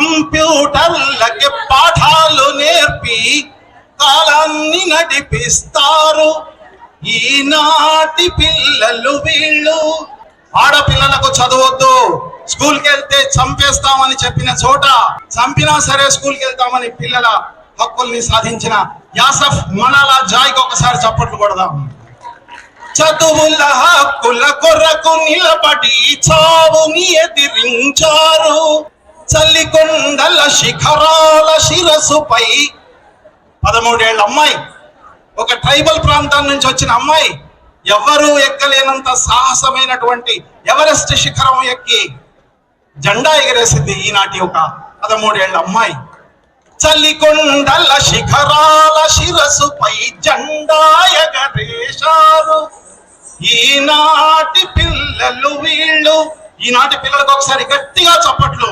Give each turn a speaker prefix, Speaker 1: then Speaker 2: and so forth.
Speaker 1: కంప్యూటర్లకి పాఠాలు నేర్పి కాలాన్ని నడిపిస్తారు ఈనాటి పిల్లలు వీళ్ళు. ఆడపిల్లలకు చదవద్దు, స్కూల్కి వెళ్తే చంపేస్తామని చెప్పిన చోట చంపినా సరే స్కూల్కి వెళ్తామని పిల్లల హక్కుల్ని సాధించిన యాసఫ్ మలాలా జాయ్కి ఒకసారి చప్పట్లు కొడదాం. చదువుల హక్కుల కొరకు నిలబడి చావుని ఎదిరించారు. చల్లికొండల శిఖరాల శిరసుపై 13 ఏళ్ల అమ్మాయి, ఒక ట్రైబల్ ప్రాంతం నుంచి వచ్చిన అమ్మాయి, ఎవరు ఎక్కలేనంత సాహసమైనటువంటి ఎవరెస్ట్ శిఖరం ఎక్కి జెండా ఎగరేసింది ఈనాటి ఒక 13 ఏళ్ల అమ్మాయి. చల్లికొండల శిఖరాల శిరసుపై జెండా ఎగరేశారు ఈనాటి పిల్లలు వీళ్ళు. ఈనాటి పిల్లలకు ఒకసారి గట్టిగా చప్పట్లు.